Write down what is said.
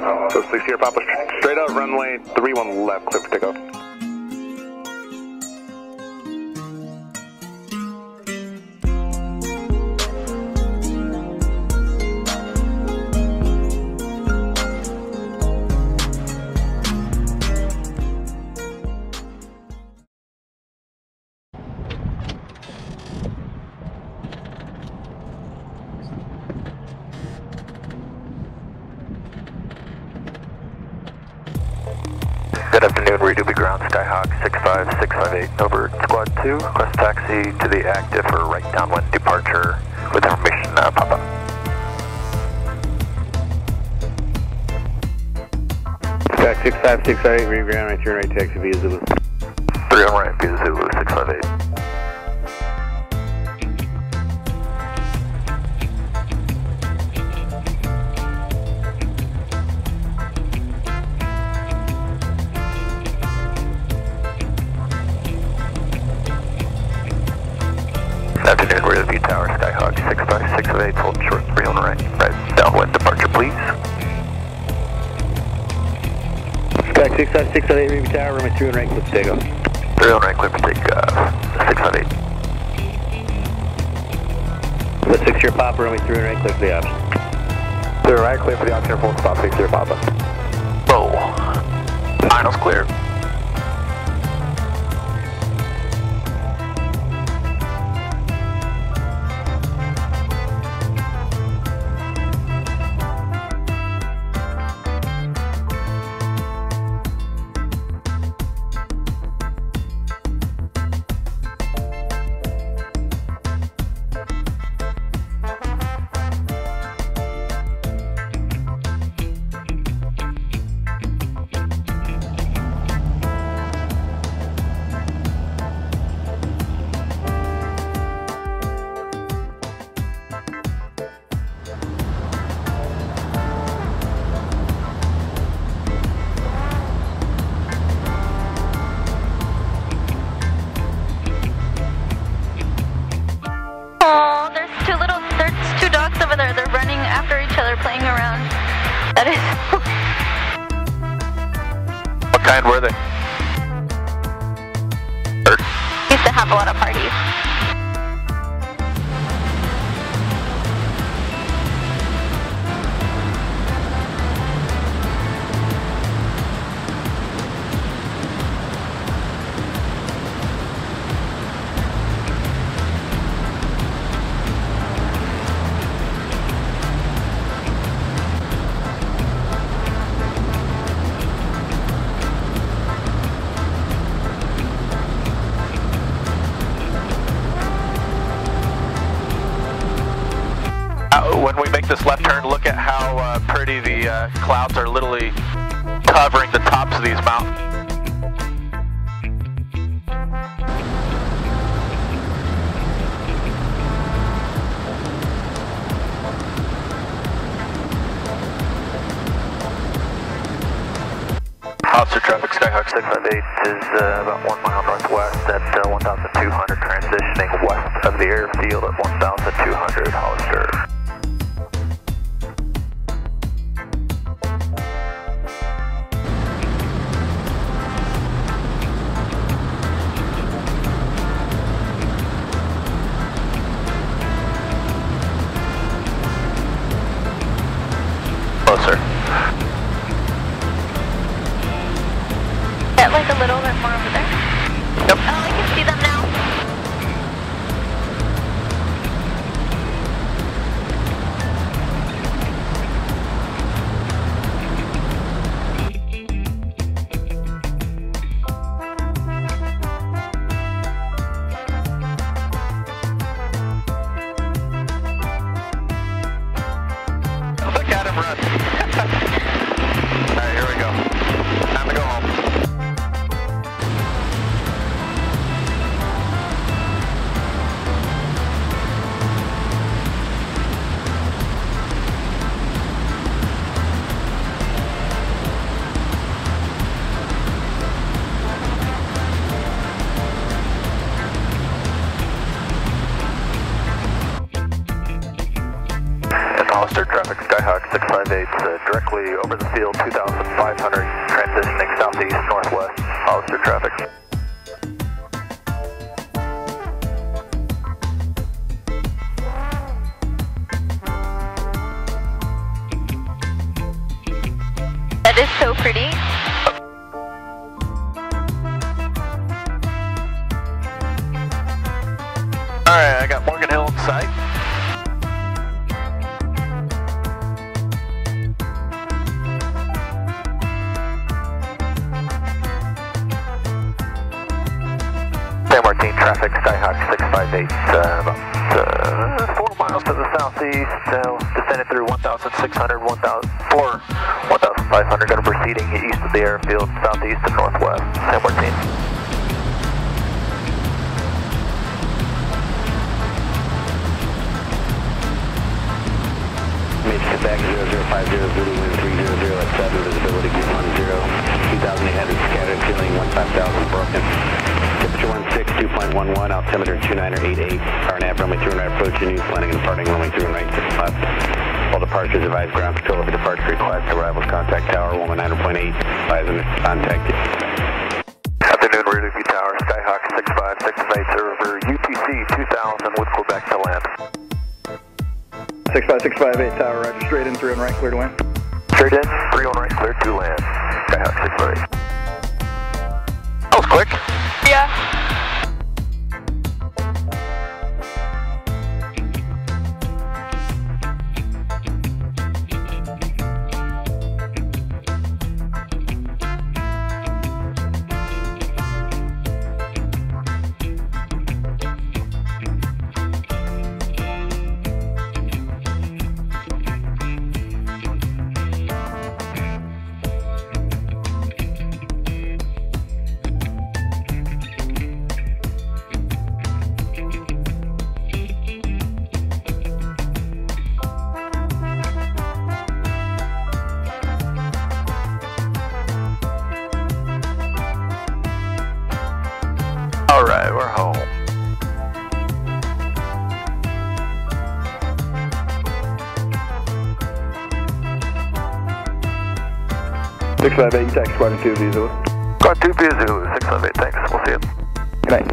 So 6 here, Papa, straight out, runway 31 left, clear for takeoff. Good afternoon, Redoobie Ground, Skyhawk 65658, over Squad 2, request taxi to the active for right downwind departure with information, Papa. Sky 65658, read ground, right turn right taxi via Zulu. 3 on right via Zulu 658. Afternoon, Redoobie Tower, Skyhawk 65658, hold short 3 on right, right downwind departure, please. Sky 65658, Redoobie Tower, runway 3 on right, clear for takeoff. 3 on right, clear for takeoff, 658. That's 6 here, Papa, runway 3 on right, clear for the option. 3 on right, clear for the option, full stop, 6 here, Papa. Roll. Finals clear. Over there, they're running after each other, playing around. That is. What kind were they? Used to have a lot of parties. When we make this left turn, look at how pretty the clouds are literally covering the tops of these mountains. Officer traffic, Skyhawk 658 is about 1 mile northwest at 1,200, transitioning west of the airfield at 1,200, Hollister. Closer. Get like a little bit more over there. Yep. Oh, I can see them now. Look at him run. Alright, here we go. Time to go home. Hollister traffic, Skyhawk 658, directly over the field, 2,500, transitioning southeast, northwest, Hollister traffic. That is so pretty. Alright, I got Morgan Hill in sight. San Martin traffic, Skyhawk 658, about 4 miles to the southeast, descending through 1,600, 1,500, going to proceeding east of the airfield, southeast and northwest, San Martin. Made sit back 0050, Zulu wind 300 at 7, visibility group 10, 2,800 scattered, ceiling 15,000 broken. Temperature 16, 2.11, altimeter 2988, power nav runway 2 and right approach, and news landing and departing runway 2 and right 6 left. All departures advise ground control over departure request, arrivals contact tower 119.8, advise and contact. Afternoon, rear view tower, Skyhawk 6568, over UTC 2000 with Quebec to land. 65658 tower, roger, straight in, 3 on right, clear to land. Straight in, 3 on right, clear to land. Skyhawk 658. That was quick. Yeah. Alright, we're home. 658, taxi squadron 2 Zulu. Squad 2 Zulu, 658, thanks, we'll see you. Good night.